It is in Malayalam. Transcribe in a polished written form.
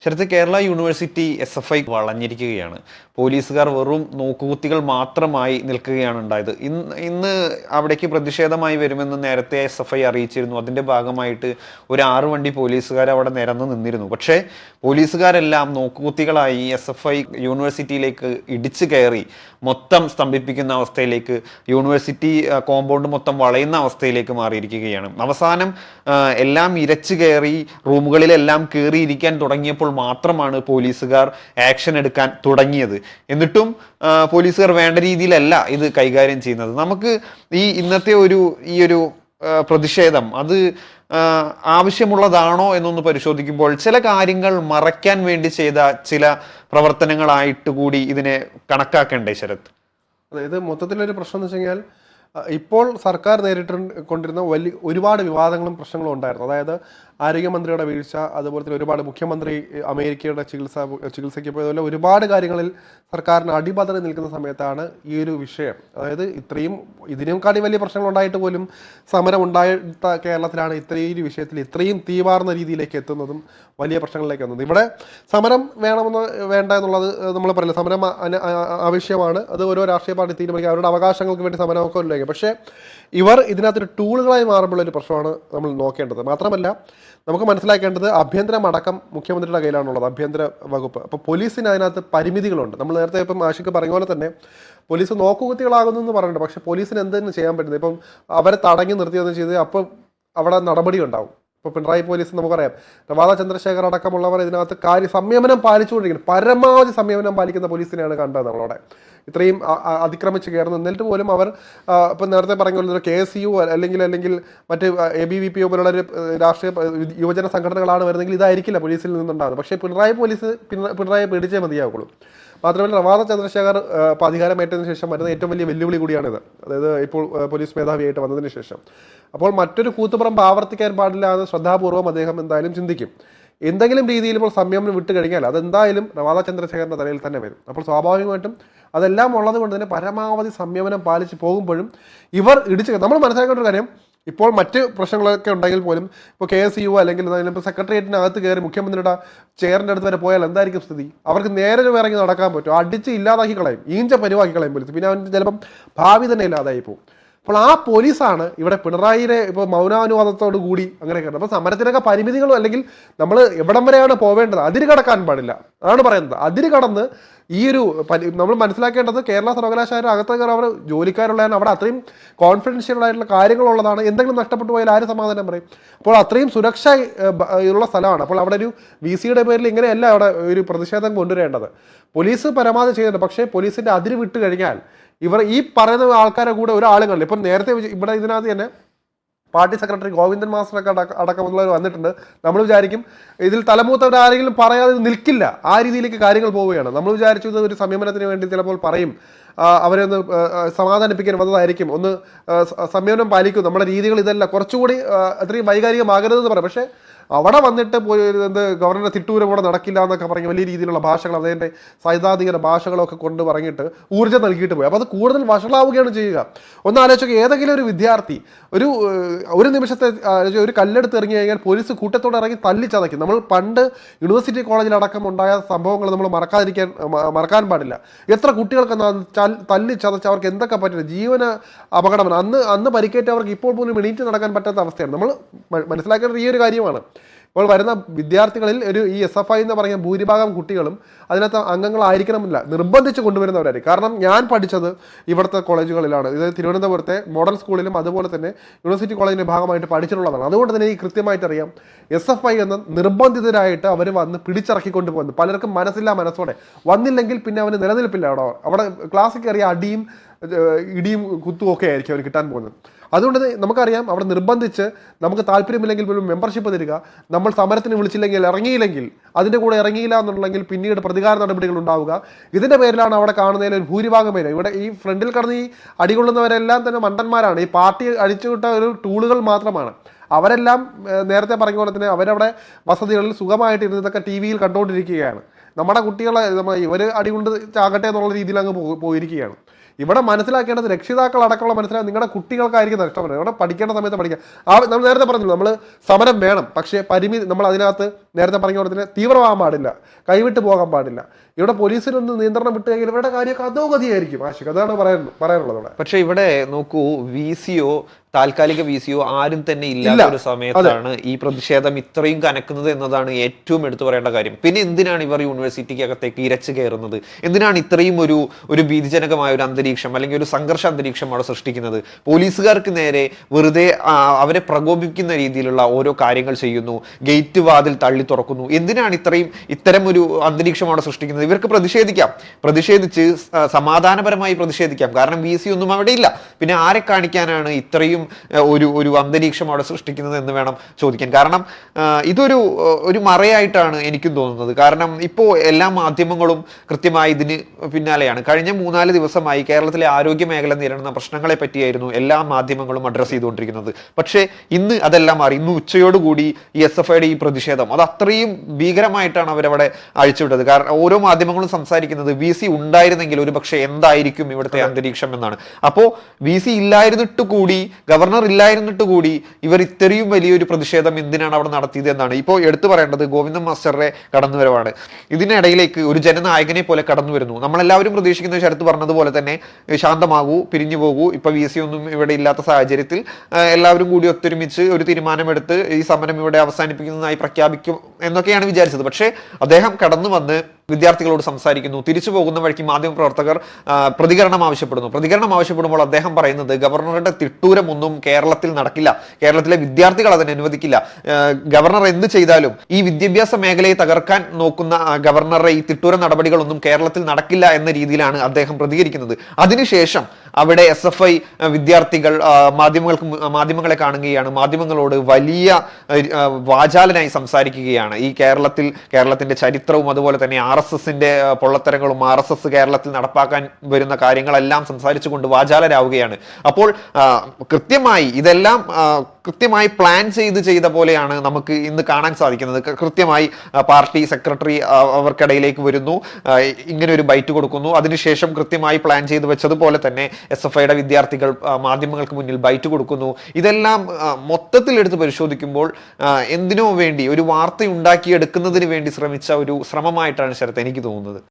ശരത്ത് കേരള യൂണിവേഴ്സിറ്റി SFI വളഞ്ഞിരിക്കുകയാണ്. പോലീസുകാർ വെറും നോക്കുകുത്തികൾ മാത്രമായി നിൽക്കുകയാണ് ഉണ്ടായത്. ഇന്ന് അവിടേക്ക് പ്രതിഷേധമായി വരുമെന്ന് നേരത്തെ SFI അറിയിച്ചിരുന്നു. അതിൻ്റെ ഭാഗമായിട്ട് ഒരു 6 വണ്ടി പോലീസുകാർ അവിടെ നിരന്ന് നിന്നിരുന്നു. പക്ഷേ പോലീസുകാരെല്ലാം നോക്കുകുത്തികളായി SFI യൂണിവേഴ്സിറ്റിയിലേക്ക് ഇടിച്ചു കയറി മൊത്തം സ്തംഭിപ്പിക്കുന്ന അവസ്ഥയിലേക്ക്, യൂണിവേഴ്സിറ്റി കോമ്പൗണ്ട് മൊത്തം വളയുന്ന അവസ്ഥയിലേക്ക് മാറിയിരിക്കുകയാണ്. അവസാനം എല്ലാം ഇരച്ചു കയറി റൂമുകളിലെല്ലാം കയറിയിരിക്കാൻ തുടങ്ങിയപ്പോൾ മാത്രമാണ് പോലീസുകാർ ആക്ഷൻ എടുക്കാൻ തുടങ്ങിയത്. എന്നിട്ടും പോലീസുകാർ വേണ്ട രീതിയിലല്ല ഇത് കൈകാര്യം ചെയ്യുന്നത്. നമുക്ക് ഇന്നത്തെ ഈ ഒരു പ്രതിഷേധം അത് ആവശ്യമുള്ളതാണോ എന്നൊന്ന് പരിശോധിക്കുമ്പോൾ ചില കാര്യങ്ങൾ മറയ്ക്കാൻ വേണ്ടി ചെയ്ത ചില പ്രവർത്തനങ്ങളായിട്ട് കൂടി ഇതിനെ കണക്കാക്കണ്ടേ ശരത്? അതായത് മൊത്തത്തിലൊരു പ്രശ്നം എന്ന് വെച്ച് കഴിഞ്ഞാൽ ഇപ്പോൾ സർക്കാർ കൊണ്ടിരുന്ന ഒരുപാട് വിവാദങ്ങളും പ്രശ്നങ്ങളും ഉണ്ടായിരുന്നു. അതായത് ആരോഗ്യമന്ത്രിയുടെ വീഴ്ച, അതുപോലെ തന്നെ ഒരുപാട് മുഖ്യമന്ത്രി അമേരിക്കയുടെ ചികിത്സയ്ക്ക് പോയതുപോലെ ഒരുപാട് കാര്യങ്ങളിൽ സർക്കാരിന് അടിപതറി നിൽക്കുന്ന സമയത്താണ് ഈ ഒരു വിഷയം. അതായത് ഇതിനേക്കാളും വലിയ പ്രശ്നങ്ങൾ ഉണ്ടായിട്ട് പോലും സമരം ഉണ്ടായിട്ട കേരളത്തിലാണ് ഇത്രയും ഒരു വിഷയത്തിൽ ഇത്രയും തീവാർന്ന രീതിയിലേക്ക് എത്തുന്നതും വലിയ പ്രശ്നങ്ങളിലേക്ക് വന്നത്. ഇവിടെ സമരം വേണമെന്ന് വേണ്ട എന്നുള്ളത് നമ്മൾ പറയില്ല. സമരം ആവശ്യമാണ്, അത് ഓരോ രാഷ്ട്രീയ പാർട്ടി തീരുമാനിക്കുക, അവരുടെ അവകാശങ്ങൾക്ക് വേണ്ടി സമരമൊക്കെ ഉണ്ടെങ്കിൽ. പക്ഷേ ഇവർ ഇതിനകത്തൊരു ടൂളുകളായി മാറുമ്പോൾ ഒരു പ്രശ്നമാണ് നമ്മൾ നോക്കേണ്ടത്. മാത്രമല്ല നമുക്ക് മനസ്സിലാക്കേണ്ടത് ആഭ്യന്തരം അടക്കം മുഖ്യമന്ത്രിയുടെ കയ്യിലാണുള്ളത്, ആഭ്യന്തര വകുപ്പ്. അപ്പോൾ പോലീസിന് അതിനകത്ത് പരിമിതികളുണ്ട്. നമ്മൾ നേരത്തെ ഇപ്പം ആഷിക്ക് പറഞ്ഞ പോലെ തന്നെ പോലീസ് നോക്കുകുത്തികളാകുന്നു എന്ന് പറയുന്നുണ്ട്. പക്ഷേ പോലീസിന് എന്തെങ്കിലും ചെയ്യാൻ പറ്റുന്നത്, ഇപ്പം അവരെ തടഞ്ഞു നിർത്തിയെന്ന് ചെയ്ത് അപ്പം അവിടെ നടപടി ഉണ്ടാവും. ഇപ്പോൾ പിണറായി പോലീസ് നമുക്കറിയാം, രവാദ ചന്ദ്രശേഖർ അടക്കമുള്ളവർ ഇതിനകത്ത് സംയമനം പാലിച്ചുകൊണ്ടിരിക്കുന്നു. പരമാവധി സംയമനം പാലിക്കുന്ന പോലീസിനെയാണ് കണ്ടത് നമ്മളവിടെ. ഇത്രയും അതിക്രമിച്ച് കയറുന്നു. എന്നിട്ട് പോലും അവർ ഇപ്പം നേരത്തെ പറഞ്ഞ പോലെ KSU അല്ലെങ്കിൽ മറ്റ് ABVP പോലുള്ള ഒരു രാഷ്ട്രീയ യുവജന സംഘടനകളാണ് വരുന്നതെങ്കിൽ ഇതായിരിക്കില്ല പോലീസിൽ നിന്നുണ്ടാകുന്നത്. പക്ഷേ പിണറായി പിടിച്ചേ മതിയാവുള്ളൂ. മാത്രമല്ല രവാദ ചന്ദ്രശേഖർ അധികാരമേറ്റതിന് ശേഷം വരുന്ന ഏറ്റവും വലിയ വെല്ലുവിളി കൂടിയാണിത്. അതായത് ഇപ്പോൾ പോലീസ് മേധാവിയായിട്ട് വന്നതിന് ശേഷം. അപ്പോൾ മറ്റൊരു കൂത്തുപറമ്പ് ആവർത്തിക്കാൻ പാടില്ല എന്ന് ശ്രദ്ധാപൂർവം അദ്ദേഹം എന്തായാലും ചിന്തിക്കും. എന്തെങ്കിലും രീതിയിൽ ഇപ്പോൾ സംയമനം വിട്ട് കഴിഞ്ഞാൽ അതെന്തായാലും രവാദ ചന്ദ്രശേഖരൻ്റെ തലയിൽ തന്നെ വരും. അപ്പോൾ സ്വാഭാവികമായിട്ടും അതെല്ലാം ഉള്ളത് കൊണ്ട് തന്നെ പരമാവധി സംയമനം പാലിച്ച് പോകുമ്പോഴും ഇവർ നമ്മൾ മനസ്സിലാക്കേണ്ട ഒരു കാര്യം, ഇപ്പോൾ മറ്റ് പ്രശ്നങ്ങളൊക്കെ ഉണ്ടെങ്കിൽ പോലും ഇപ്പോൾ KSU അല്ലെങ്കിൽ ഇപ്പോൾ സെക്രട്ടേറിയറ്റിനകത്ത് കയറി മുഖ്യമന്ത്രിയുടെ ചെയറിൻ്റെ അടുത്ത് വരെ പോയാൽ എന്തായിരിക്കും സ്ഥിതി? അവർക്ക് നേരെ ഇറങ്ങി നടക്കാൻ പറ്റും, അടിച്ച് ഇല്ലാതാക്കി കളയും, ഈഞ്ച പരിവാക്കി കളയും പോലീസ്. പിന്നെ അവൻ ചിലപ്പം ഭാവി തന്നെ ഇല്ലാതായി പോകും. അപ്പോൾ ആ പോലീസാണ് ഇവിടെ പിണറായിയെ ഇപ്പോൾ മൗനാനുവാദത്തോടു കൂടി അങ്ങനെ കണ്ടത്. അപ്പോൾ സമരത്തിനൊക്കെ പരിമിതികളും അല്ലെങ്കിൽ നമ്മൾ എവിടം വരെയാണ് പോവേണ്ടത്, അതിര് കടക്കാൻ പാടില്ല, അതാണ് പറയുന്നത്. അതിര് കടന്ന് ഈ ഒരു നമ്മൾ മനസ്സിലാക്കേണ്ടത് കേരള സർവകലാശാല അകത്ത് അവർ ജോലിക്കാരുള്ളതാണ്, അവിടെ അത്രയും കോൺഫിഡൻഷ്യൽ ആയിട്ടുള്ള കാര്യങ്ങളുള്ളതാണ്. എന്തെങ്കിലും നഷ്ടപ്പെട്ടു പോയാൽ ആര് സമാധാനം പറയും? അപ്പോൾ അത്രയും സുരക്ഷ ഉള്ള സ്ഥലമാണ്. അപ്പോൾ അവിടെ ഒരു VCയുടെ പേരിൽ ഇങ്ങനെയല്ല അവിടെ ഒരു പ്രതിഷേധം കൊണ്ടുവരേണ്ടത്. പോലീസ് പരമാവധി ചെയ്യുന്നുണ്ട്. പക്ഷേ പോലീസിൻ്റെ അതിര് വിട്ട് കഴിഞ്ഞാൽ ഇവർ ഈ പറയുന്ന ആൾക്കാരെ കൂടെ ഒരാളും കാണില്ല. ഇപ്പം നേരത്തെ ഇവിടെ ഇതിനകത്ത് തന്നെ പാർട്ടി സെക്രട്ടറി ഗോവിന്ദൻ മാസ്റ്ററൊക്കെ അടക്കമുള്ളവർ വന്നിട്ടുണ്ട്. നമ്മൾ വിചാരിക്കും ഇതിൽ തലമൂത്തവരാരെങ്കിലും പറയാതെ നിൽക്കില്ല, ആ രീതിയിലേക്ക് കാര്യങ്ങൾ പോവുകയാണ്. നമ്മൾ വിചാരിച്ചു ഇത് ഒരു സംയമനത്തിന് വേണ്ടി ചിലപ്പോൾ പറയും, അവരെ ഒന്ന് സമാധാനിപ്പിക്കാൻ വന്നതായിരിക്കും, ഒന്ന് സംയമനം പാലിക്കും, നമ്മുടെ രീതികൾ ഇതല്ല, കുറച്ചുകൂടി അത്രയും വൈകാരികമാകരുതെന്ന് പറയാം. പക്ഷേ അവിടെ വന്നിട്ട് പോയി ഗവർണറുടെ തിട്ടൂരം കൂടെ നടക്കില്ല എന്നൊക്കെ പറഞ്ഞ് വലിയ രീതിയിലുള്ള ഭാഷകൾ, അതിൻ്റെ സൈദ്ധാന്തിക ഭാഷകളൊക്കെ കൊണ്ട് പറഞ്ഞിട്ട് ഊർജ്ജം നൽകിയിട്ട് പോയി. അപ്പോൾ അത് കൂടുതൽ വഷളാവുകയാണ് ചെയ്യുക. ഒന്ന് ആലോചിക്കുക, ഏതെങ്കിലും ഒരു വിദ്യാർത്ഥി ഒരു നിമിഷത്തെ ഒരു കല്ലെടുത്ത് ഇറങ്ങി കഴിഞ്ഞാൽ പോലീസ് കൂട്ടത്തോടെ ഇറങ്ങി തല്ലിച്ചതയ്ക്കും. നമ്മൾ പണ്ട് യൂണിവേഴ്സിറ്റി കോളേജിലടക്കം ഉണ്ടായ സംഭവങ്ങൾ നമ്മൾ മറക്കാൻ പാടില്ല. എത്ര കുട്ടികൾക്ക് തല്ലി ചതച്ച് അവർക്ക് എന്തൊക്കെ പറ്റില്ല, ജീവന അപകടമാണ്. അന്ന് പരിക്കേറ്റവർക്ക് ഇപ്പോൾ പോലും എണീറ്റ് നടക്കാൻ പറ്റാത്ത അവസ്ഥയാണ്. നമ്മൾ മനസ്സിലാക്കേണ്ട ഈ ഒരു കാര്യമാണ്. ഇപ്പോൾ വരുന്ന വിദ്യാർത്ഥികളിൽ ഈ SFI എന്ന് പറഞ്ഞ ഭൂരിഭാഗം കുട്ടികളും അതിനകത്ത് അംഗങ്ങളായിരിക്കണമെന്നില്ല, നിർബന്ധിച്ച് കൊണ്ടുവരുന്നവരായിരിക്കും. കാരണം ഞാൻ പഠിച്ചത് ഇവിടുത്തെ കോളേജുകളിലാണ്, ഇത് തിരുവനന്തപുരത്തെ മോഡൽ സ്കൂളിലും അതുപോലെ തന്നെ യൂണിവേഴ്സിറ്റി കോളേജിൻ്റെ ഭാഗമായിട്ട് പഠിച്ചിട്ടുള്ളതാണ്. അതുകൊണ്ട് തന്നെ എനിക്ക് കൃത്യമായിട്ട് അറിയാം, SFI എന്ന നിർബന്ധിതരായിട്ട് അവർ വന്ന് പിടിച്ചിറക്കിക്കൊണ്ട് പോകുന്നു. പലർക്കും മനസ്സോടെ വന്നില്ലെങ്കിൽ പിന്നെ അവന് നിലനിൽപ്പില്ല. അവിടെ ക്ലാസ്സിൽ കയറിയ അടിയും ഇടിയും കുത്തും ഒക്കെ ആയിരിക്കും അവന് കിട്ടാൻ പോകുന്നത്. അതുകൊണ്ട് നമുക്കറിയാം, അവിടെ നിർബന്ധിച്ച് നമുക്ക് താല്പര്യമില്ലെങ്കിൽ പോലും മെമ്പർഷിപ്പ് തരിക, നമ്മൾ സമരത്തിന് വിളിച്ചില്ലെങ്കിൽ ഇറങ്ങിയില്ലെങ്കിൽ അതിൻ്റെ കൂടെ ഇറങ്ങിയില്ല എന്നുണ്ടെങ്കിൽ പിന്നീട് പ്രതികാര നടപടികൾ ഉണ്ടാവുക. ഇതിൻ്റെ പേരിലാണ് അവിടെ കാണുന്നതിൽ ഒരു ഭൂരിഭാഗം പേര്. ഇവിടെ ഈ ഫ്രണ്ടിൽ കടന്ന് ഈ അടികൊള്ളുന്നവരെല്ലാം തന്നെ മണ്ടന്മാരാണ്, ഈ പാർട്ടി അടിച്ചുവിട്ട ഒരു ടൂളുകൾ മാത്രമാണ്. അവരെല്ലാം നേരത്തെ പറഞ്ഞ പോലെ തന്നെ അവരവിടെ വസതികളിൽ സുഖമായിട്ട് ഇരുന്നതൊക്കെ TV കണ്ടുകൊണ്ടിരിക്കുകയാണ്. നമ്മുടെ കുട്ടികളെ ഇവർ അടികൊണ്ട് ചാകട്ടെ എന്നുള്ള രീതിയിൽ അങ്ങ് പോയിരിക്കുകയാണ്. ഇവിടെ മനസ്സിലാക്കേണ്ടത് രക്ഷിതാക്കൾ അടക്കമുള്ള നിങ്ങളുടെ കുട്ടികൾക്കായിരിക്കും നഷ്ടപ്പെടുന്നത്. ഇവിടെ പഠിക്കേണ്ട സമയത്ത് പഠിക്കാം. നമ്മൾ നേരത്തെ പറഞ്ഞു, നമ്മൾ സമരം വേണം, പക്ഷേ നമ്മൾ അതിനകത്ത് നേരത്തെ പറഞ്ഞ പോലെ തന്നെ തീവ്രമാകാൻ പാടില്ല, കൈവിട്ട് പോകാൻ പാടില്ല. ഇവിടെ പോലീസിനൊന്ന് നിയന്ത്രണം വിട്ട് കഴിഞ്ഞാൽ ഇവരുടെ കാര്യമൊക്കെ അധോഗതിയായിരിക്കും. ആശിക്, അതാണ് പറയാനുള്ളത് ഇവിടെ. പക്ഷെ ഇവിടെ നോക്കൂ, VCO, താൽക്കാലിക VCO ആരും തന്നെ ഇല്ലാത്ത ഒരു സമയത്താണ് ഈ പ്രതിഷേധം ഇത്രയും കനക്കുന്നത് എന്നതാണ് ഏറ്റവും എടുത്തു പറയേണ്ട കാര്യം. പിന്നെ എന്തിനാണ് ഇവർ യൂണിവേഴ്സിറ്റിക്ക് അകത്തേക്ക് ഇരച്ചു കയറുന്നത്? എന്തിനാണ് ഇത്രയും ഒരു ഭീതിജനകമായ ഒരു അന്തരീക്ഷം അല്ലെങ്കിൽ ഒരു സംഘർഷ അന്തരീക്ഷം അവിടെ സൃഷ്ടിക്കുന്നത്? പോലീസുകാർക്ക് നേരെ വെറുതെ അവരെ പ്രകോപിപ്പിക്കുന്ന രീതിയിലുള്ള ഓരോ കാര്യങ്ങൾ ചെയ്യുന്നു, ഗേറ്റ് വാതിൽ തള്ളി തുറക്കുന്നു. എന്തിനാണ് ഇത്തരം ഒരു അന്തരീക്ഷം അവിടെ സൃഷ്ടിക്കുന്നത്? ഇവർക്ക് പ്രതിഷേധിച്ച് സമാധാനപരമായി പ്രതിഷേധിക്കാം. കാരണം VC ഒന്നും അവിടെ ഇല്ല. പിന്നെ ആരെ കാണിക്കാനാണ് ഇത്രയും ഒരു അന്തരീക്ഷം അവിടെ സൃഷ്ടിക്കുന്നത് എന്ന് വേണം ചോദിക്കാൻ. കാരണം ഇതൊരു മറയായിട്ടാണ് എനിക്കും തോന്നുന്നത്. കാരണം ഇപ്പോൾ എല്ലാ മാധ്യമങ്ങളും കൃത്യമായി ഇതിന് പിന്നാലെയാണ്. കഴിഞ്ഞ 3-4 ദിവസമായി കേരളത്തിലെ ആരോഗ്യ മേഖല നേരിടുന്ന പ്രശ്നങ്ങളെ പറ്റിയായിരുന്നു എല്ലാ മാധ്യമങ്ങളും അഡ്രസ് ചെയ്തുകൊണ്ടിരിക്കുന്നത്. പക്ഷേ ഇന്ന് അതെല്ലാം മാറി. ഇന്ന് ഉച്ചയോടുകൂടി ഈ SFIയുടെ ഈ പ്രതിഷേധം അത് അത്രയും ഭീകരമായിട്ടാണ് അവരവിടെ അഴിച്ചുവിട്ടത്. കാരണം ഓരോ മാധ്യമങ്ങളും സംസാരിക്കുന്നത് VC ഉണ്ടായിരുന്നെങ്കിൽ ഒരു പക്ഷേ എന്തായിരിക്കും ഇവിടുത്തെ അന്തരീക്ഷം എന്നാണ്. അപ്പോൾ VC ഇല്ലായിരുന്നിട്ട് കൂടി, ഗവർണർ ഇല്ലായിരുന്നിട്ട് കൂടി ഇവർ ഇത്രയും വലിയൊരു പ്രതിഷേധം എന്തിനാണ് അവിടെ നടത്തിയത് എന്നാണ് ഇപ്പോൾ എടുത്തു പറയേണ്ടത്. ഗോവിന്ദൻ മാസ്റ്ററുടെ കടന്നുവരവാണ്. ഇതിനിടയിലേക്ക് ഒരു ജനനായകനെ പോലെ കടന്നു വരുന്നു. നമ്മളെല്ലാവരും പ്രതീക്ഷിക്കുന്ന ശരത്ത് പറഞ്ഞതുപോലെ തന്നെ ശാന്തമാകൂ, പിരിഞ്ഞു പോകൂ, ഇപ്പൊ VC ഒന്നും ഇവിടെ ഇല്ലാത്ത സാഹചര്യത്തിൽ എല്ലാവരും കൂടി ഒത്തൊരുമിച്ച് ഒരു തീരുമാനമെടുത്ത് ഈ സമരം ഇവിടെ അവസാനിപ്പിക്കുന്നതായി പ്രഖ്യാപിക്കും എന്നൊക്കെയാണ് വിചാരിച്ചത്. പക്ഷേ അദ്ദേഹം കടന്നു വന്ന് വിദ്യാർത്ഥികളോട് സംസാരിക്കുന്നു. തിരിച്ചു പോകുന്ന വഴിക്ക് മാധ്യമപ്രവർത്തകർ പ്രതികരണം ആവശ്യപ്പെടുമ്പോൾ അദ്ദേഹം പറയുന്നത് ഗവർണറുടെ തിട്ടൂരമൊന്നും കേരളത്തിൽ നടക്കില്ല, കേരളത്തിലെ വിദ്യാർത്ഥികൾ അതിനെ അനുവദിക്കില്ല, ഗവർണർ എന്ത് ചെയ്താലും ഈ വിദ്യാഭ്യാസ മേഖലയെ തകർക്കാൻ നോക്കുന്ന ഗവർണറുടെ ഈ തിട്ടൂര നടപടികളൊന്നും കേരളത്തിൽ നടക്കില്ല എന്ന രീതിയിലാണ് അദ്ദേഹം പ്രതികരിക്കുന്നത്. അതിനുശേഷം അവിടെ SFI വിദ്യാർത്ഥികൾ മാധ്യമങ്ങളെ കാണുകയാണ്. മാധ്യമങ്ങളോട് വലിയ വാചാലനായി സംസാരിക്കുകയാണ്. ഈ കേരളത്തിന്റെ ചരിത്രവും അതുപോലെ തന്നെ RSSന്റെ പൊള്ളത്തരങ്ങളും RSS കേരളത്തിൽ നടപ്പാക്കാൻ വരുന്ന കാര്യങ്ങളെല്ലാം സംസാരിച്ചുകൊണ്ട് വാചാലരാവുകയാണ്. അപ്പോൾ ഇതെല്ലാം കൃത്യമായി പ്ലാൻ ചെയ്ത പോലെയാണ് നമുക്ക് ഇന്ന് കാണാൻ സാധിക്കുന്നത്. കൃത്യമായി പാർട്ടി സെക്രട്ടറി അവർക്കിടയിലേക്ക് വരുന്നു, ഇങ്ങനെ ഒരു ബൈറ്റ് കൊടുക്കുന്നു. അതിനുശേഷം കൃത്യമായി പ്ലാൻ ചെയ്ത് വെച്ചതുപോലെ തന്നെ SFIയുടെ വിദ്യാർത്ഥികൾ മാധ്യമങ്ങൾക്ക് മുന്നിൽ ബൈറ്റ് കൊടുക്കുന്നു. ഇതെല്ലാം മൊത്തത്തിൽ എടുത്ത് പരിശോധിക്കുമ്പോൾ എന്തിനോ വേണ്ടി ഒരു വാർത്ത ഉണ്ടാക്കിയെടുക്കുന്നതിന് വേണ്ടി ശ്രമിച്ച ഒരു ശ്രമമായിട്ടാണ് ശരത്ത് എനിക്ക് തോന്നുന്നത്.